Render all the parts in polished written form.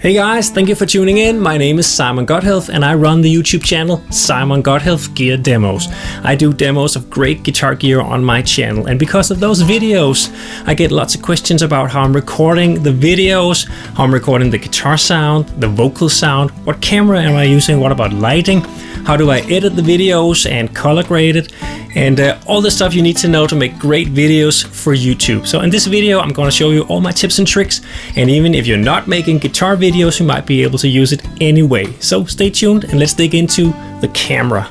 Hey guys, thank you for tuning in. My name is Simon Godhealth and I run the YouTube channel Simon Godhealth Gear Demos. I do demos of great guitar gear on my channel, and because of those videos I get lots of questions about how I'm recording the videos, how I'm recording the guitar sound, the vocal sound, what camera am I using, what about lighting, how do I edit the videos and color grade it, and all the stuff you need to know to make great videos for YouTube. So in this video I'm going to show you all my tips and tricks, and even if you're not making guitar videos you might be able to use it anyway. So stay tuned and let's dig into the camera.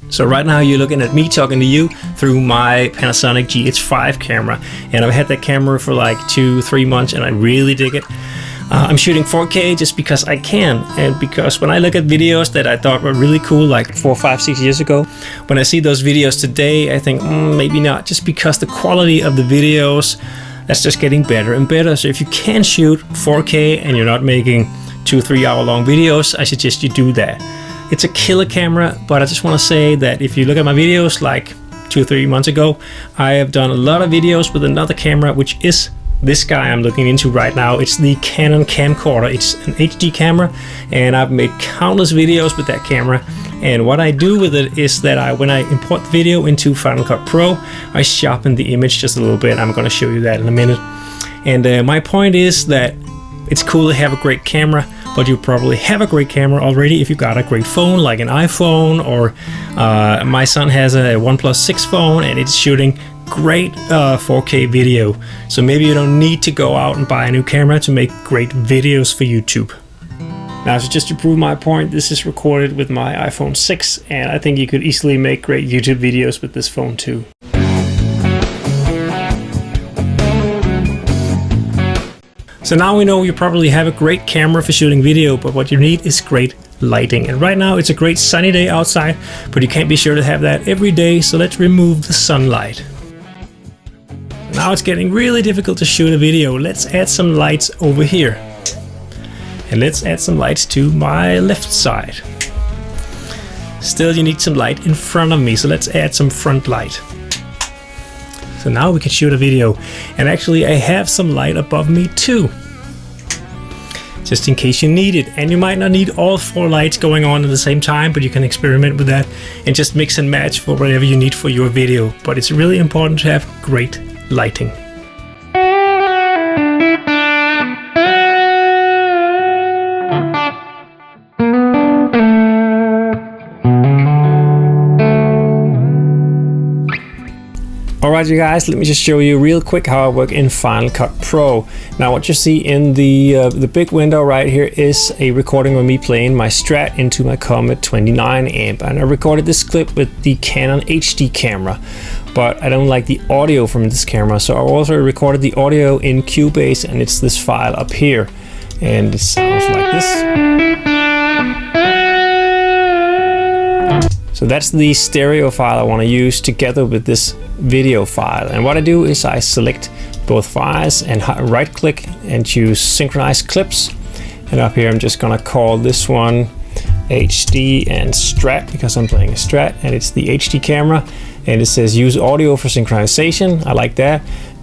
So right now you're looking at me talking to you through my Panasonic GH5 camera, and I've had that camera for like 2-3 months and I really dig it. I'm shooting 4K just because I can, and because when I look at videos that I thought were really cool like 4, 5, 6 years ago, when I see those videos today I think maybe not, just because the quality of the videos, that's just getting better and better. So if you can shoot 4K and you're not making 2-3 hour long videos, I suggest you do that. It's a killer camera, but I just want to say that if you look at my videos like 2-3 months ago, I have done a lot of videos with another camera, which is this guy I'm looking into right now. It's the Canon camcorder. It's an HD camera, and I've made countless videos with that camera. And what I do with it is that when I import the video into Final Cut Pro, I sharpen the image just a little bit. I'm going to show you that in a minute. And my point is that it's cool to have a great camera, but you probably have a great camera already if you got a great phone like an iPhone, or my son has a OnePlus 6 phone and it's shooting great 4K video. So maybe you don't need to go out and buy a new camera to make great videos for YouTube. Now, so just to prove my point, this is recorded with my iPhone 6, and I think you could easily make great YouTube videos with this phone too. So now we know you probably have a great camera for shooting video, but what you need is great lighting. And right now it's a great sunny day outside, but you can't be sure to have that every day, so let's remove the sunlight. Now it's getting really difficult to shoot a video. Let's add some lights over here. And let's add some lights to my left side. Still, you need some light in front of me, so let's add some front light. So now we can shoot a video, and actually I have some light above me too, just in case you need it. And you might not need all 4 lights going on at the same time, but you can experiment with that and just mix and match for whatever you need for your video. But it's really important to have great lighting. Alright you guys, let me just show you real quick how I work in Final Cut Pro. Now what you see in the big window right here is a recording of me playing my Strat into my Comet 29 amp, and I recorded this clip with the Canon HD camera, but I don't like the audio from this camera, so I also recorded the audio in Cubase, and it's this file up here, and it sounds like this. So that's the stereo file I want to use together with this video file. And what I do is I select both files and right click and choose synchronize clips. And up here I'm just gonna call this one HD and Strat, because I'm playing a Strat and it's the HD camera. And it says use audio for synchronization. I like that.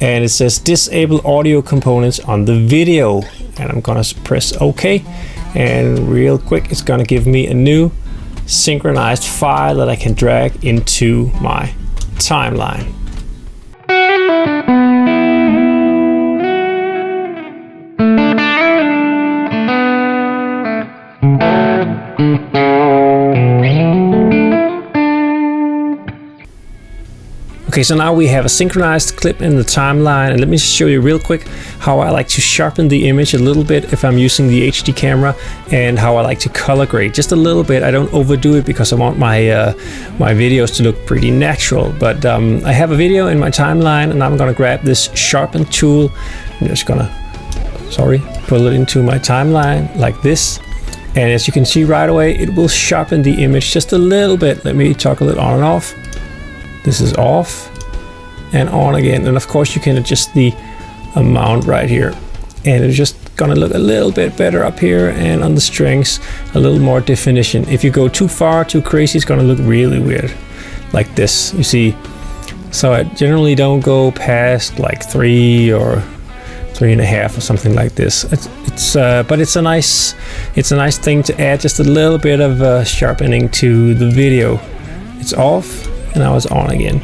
And it says disable audio components on the video. And I'm gonna press OK. And real quick it's gonna give me a new synchronized file that I can drag into my timeline. Okay, so now we have a synchronized clip in the timeline, and let me show you real quick how I like to sharpen the image a little bit if I'm using the HD camera, and how I like to color grade just a little bit. I don't overdo it because I want my my videos to look pretty natural. But I have a video in my timeline, and I'm gonna grab this sharpen tool. I'm just gonna, pull it into my timeline like this. And as you can see right away, it will sharpen the image just a little bit. Let me toggle it on and off. This is off and on again. And of course you can adjust the amount right here, and it just gonna look a little bit better up here, and on the strings a little more definition. If you go too far, too crazy, it's gonna look really weird like this, you see. So I generally don't go past like 3 or 3.5 or something like this. But it's a nice thing to add just a little bit of sharpening to the video. It's off and now it's on again.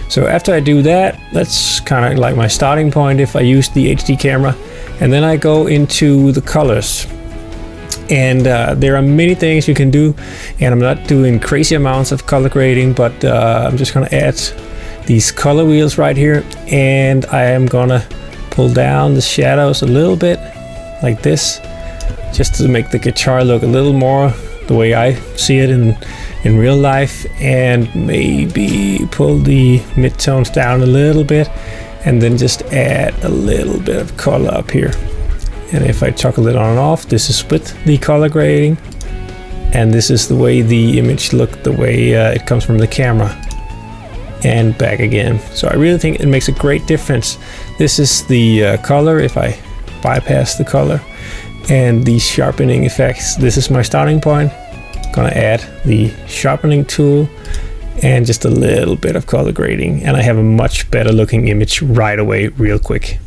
So after I do that, that's kind of like my starting point if I use the HD camera, and then I go into the colors. And there are many things you can do, and I'm not doing crazy amounts of color grading, but I'm just gonna add these color wheels right here, and I am gonna pull down the shadows a little bit like this, just to make the guitar look a little more the way I see it in real life, and maybe pull the midtones down a little bit, and then just add a little bit of color up here. And if I toggle it on and off, this is with the color grading, and this is the way the image looks, the way it comes from the camera, and back again. So I really think it makes a great difference. This is the color, if I bypass the color, and the sharpening effects. This is my starting point. Gonna add the sharpening tool and just a little bit of color grading, and I have a much better looking image right away, real quick.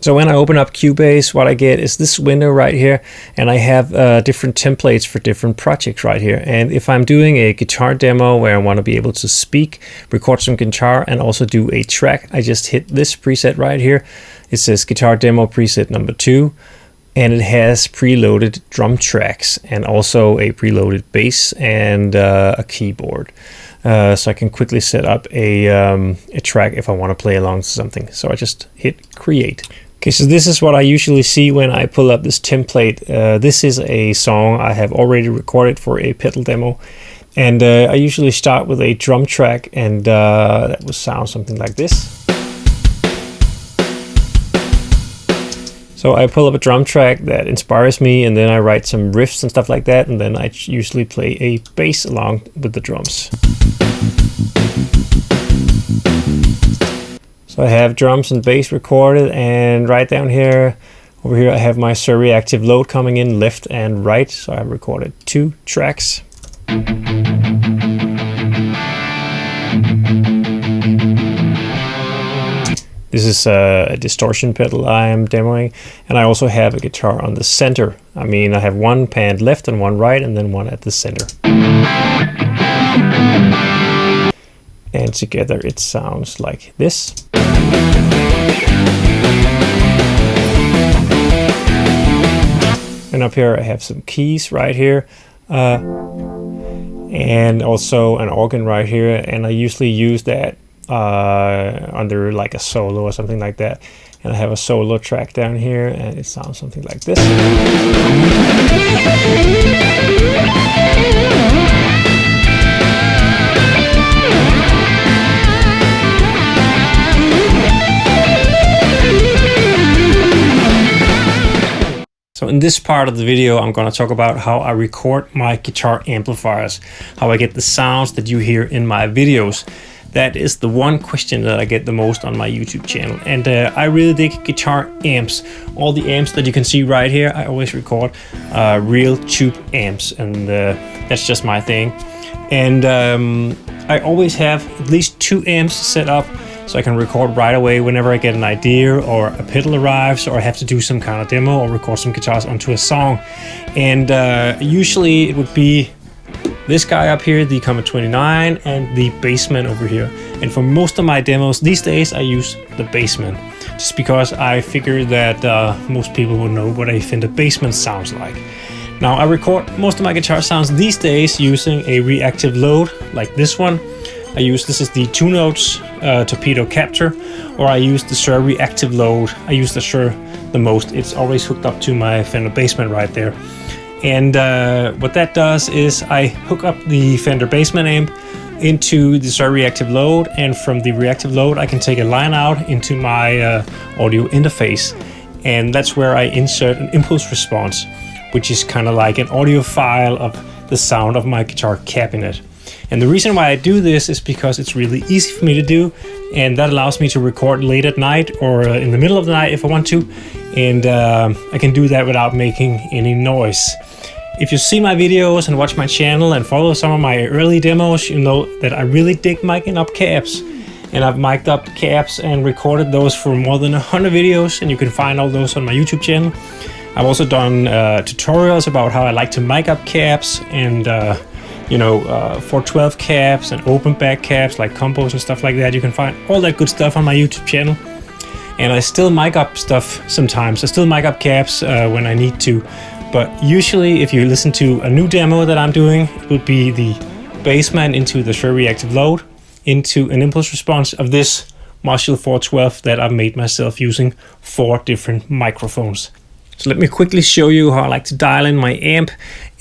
So when I open up Cubase, what I get is this window right here, and I have different templates for different projects right here. And if I'm doing a guitar demo where I want to be able to speak, record some guitar, and also do a track, I just hit this preset right here. It says guitar demo preset number 2, and it has preloaded drum tracks and also a preloaded bass and a keyboard. So I can quickly set up a track if I want to play along to something. So I just hit create. Okay, so this is what I usually see when I pull up this template. This is a song I have already recorded for a pedal demo, and I usually start with a drum track, and that will sound something like this. So I pull up a drum track that inspires me, and then I write some riffs and stuff like that, and then I usually play a bass along with the drums. So I have drums and bass recorded, and right down here, over here I have my reactive load coming in left and right. So I've recorded 2 tracks. This is a distortion pedal I am demoing, and I also have a guitar on the center. I mean, I have one panned left and one right, and then one at the center. And together it sounds like this. And up here I have some keys right here, and also an organ right here, and I usually use that under like a solo or something like that. And I have a solo track down here, and it sounds something like this. So in this part of the video, I'm going to talk about how I record my guitar amplifiers, how I get the sounds that you hear in my videos. That is the one question that I get the most on my YouTube channel. And I really dig guitar amps. All the amps that you can see right here, I always record real tube amps, and that's just my thing. And I always have at least 2 amps set up, so I can record right away whenever I get an idea or a pedal arrives, or I have to do some kind of demo or record some guitars onto a song. And usually it would be this guy up here, the Comet 29, and the Bassman over here. And for most of my demos these days, I use the Bassman, just because I figure that most people will know what a Fender Bassman sounds like. Now, I record most of my guitar sounds these days using a reactive load like this one. This is the 2 notes torpedo capture, or I use the Shure reactive load. I use the Shure the most. It's always hooked up to my Fender Bassman right there. And what that does is I hook up the Fender Bassman amp into the Shure reactive load, and from the reactive load I can take a line out into my audio interface. and that's where I insert an impulse response, which is kind of like an audio file of the sound of my guitar cabinet. And the reason why I do this is because it's really easy for me to do, and that allows me to record late at night or in the middle of the night if I want to, and I can do that without making any noise. If you see my videos and watch my channel and follow some of my early demos, you know that I really dig miking up cabs. And I've mic'd up cabs and recorded those for more than 100 videos, and you can find all those on my YouTube channel. I've also done tutorials about how I like to mic up cabs and 412 cabs and open back cabs like combos and stuff like that. You can find all that good stuff on my YouTube channel. And I still mic up stuff sometimes. I still mic up cabs when I need to. But usually if you listen to a new demo that I'm doing, it would be the bassman into the Shure Reactive Load, into an impulse response of this Module 412 that I've made myself using 4 different microphones. So let me quickly show you how I like to dial in my amp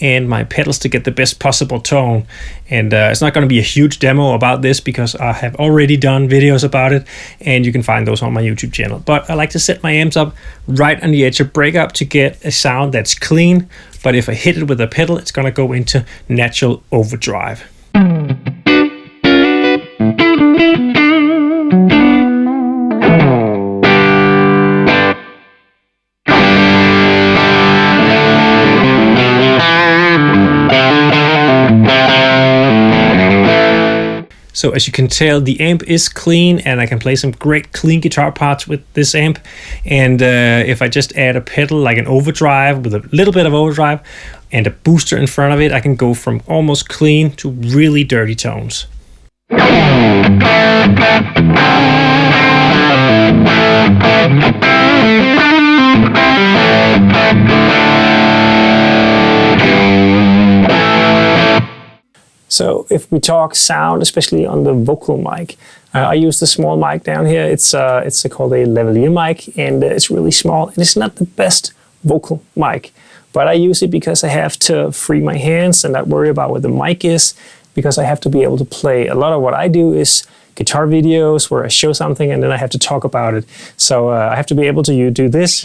and my pedals to get the best possible tone. And it's not going to be a huge demo about this because I have already done videos about it, and you can find those on my YouTube channel. But I like to set my amps up right on the edge of breakup to get a sound that's clean. But if I hit it with a pedal, it's going to go into natural overdrive. So as you can tell, the amp is clean, and I can play some great clean guitar parts with this amp. And if I just add a pedal like an overdrive with a little bit of overdrive and a booster in front of it, I can go from almost clean to really dirty tones. So if we talk sound, especially on the vocal mic, I use the small mic down here. It's called a lavalier mic, and it's really small, and it's not the best vocal mic, but I use it because I have to free my hands and not worry about where the mic is, because I have to be able to play. A lot of what I do is guitar videos where I show something and then I have to talk about it. So I have to be able to do this.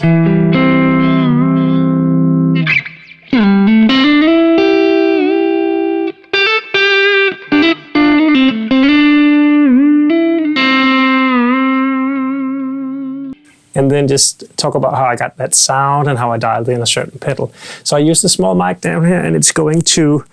And then just talk about how I got that sound and how I dialed in a certain pedal. So I use the small mic down here, and it's going to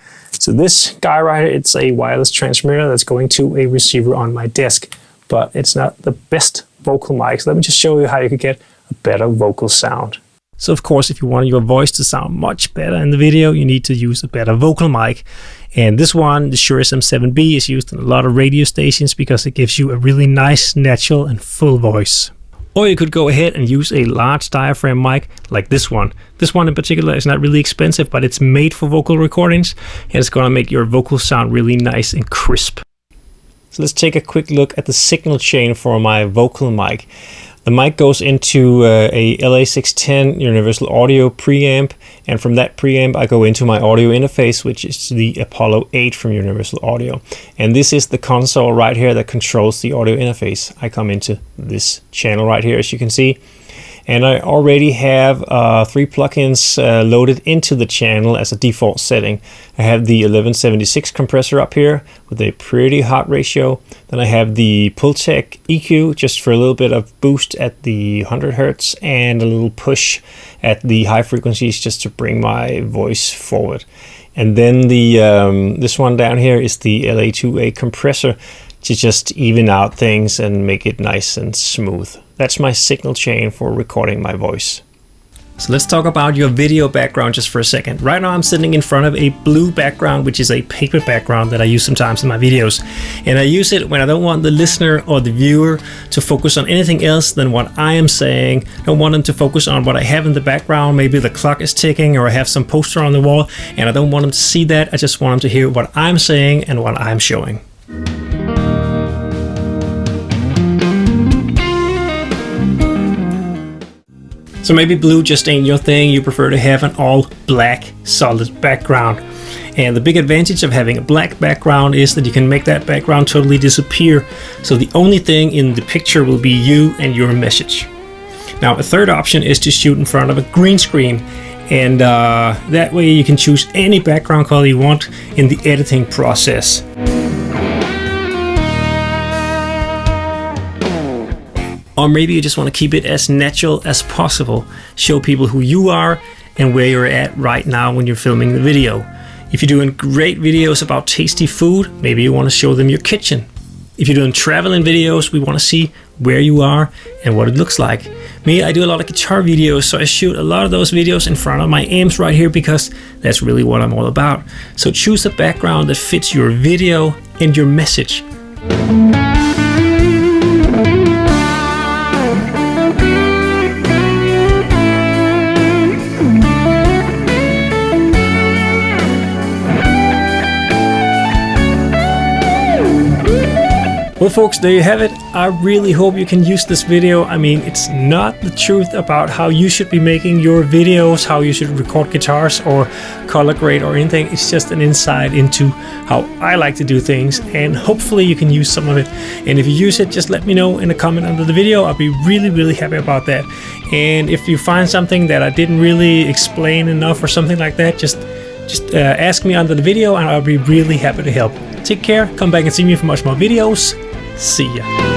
this guy right here. It's a wireless transmitter that's going to a receiver on my desk, but it's not the best vocal mic. So let me just show you how you could get a better vocal sound. So of course, if you want your voice to sound much better in the video, you need to use a better vocal mic. And this one, the Shure SM7B, is used in a lot of radio stations because it gives you a really nice, natural and full voice. Or you could go ahead and use a large diaphragm mic like this one. This one in particular is not really expensive, but it's made for vocal recordings, and it's going to make your vocal sound really nice and crisp. So let's take a quick look at the signal chain for my vocal mic. The mic goes into a LA610 Universal Audio preamp, and from that preamp I go into my audio interface, which is the Apollo 8 from Universal Audio. And this is the console right here that controls the audio interface. I come into this channel right here, as you can see. And I already have 3 plugins loaded into the channel as a default setting. I have the 1176 compressor up here with a pretty hot ratio. Then I have the Pultec EQ just for a little bit of boost at the 100 Hertz and a little push at the high frequencies just to bring my voice forward. And then the this one down here is the LA2A compressor to just even out things and make it nice and smooth. That's my signal chain for recording my voice. So let's talk about your video background just for a second. Right now I'm sitting in front of a blue background, which is a paper background that I use sometimes in my videos. And I use it when I don't want the listener or the viewer to focus on anything else than what I am saying. I don't want them to focus on what I have in the background. Maybe the clock is ticking or I have some poster on the wall, and I don't want them to see that. I just want them to hear what I'm saying and what I'm showing. So maybe blue just ain't your thing, you prefer to have an all black solid background. And the big advantage of having a black background is that you can make that background totally disappear. So the only thing in the picture will be you and your message. Now, a third option is to shoot in front of a green screen, and that way you can choose any background color you want in the editing process. Or maybe you just want to keep it as natural as possible, show people who you are and where you're at right now when you're filming the video. If you're doing great videos about tasty food, maybe you want to show them your kitchen. If you're doing traveling videos, we want to see where you are and what it looks like. Me, I do a lot of guitar videos, so I shoot a lot of those videos in front of my amps right here because that's really what I'm all about. So choose a background that fits your video and your message. Well folks, there you have it. I really hope you can use this video. I mean, it's not the truth about how you should be making your videos, how you should record guitars or color grade or anything. It's just an insight into how I like to do things, and hopefully you can use some of it. And if you use it, just let me know in a comment under the video. I'll be really happy about that. And if you find something that I didn't really explain enough or something like that, just ask me under the video and I'll be really happy to help. Take care, come back and see me for much more videos. See ya.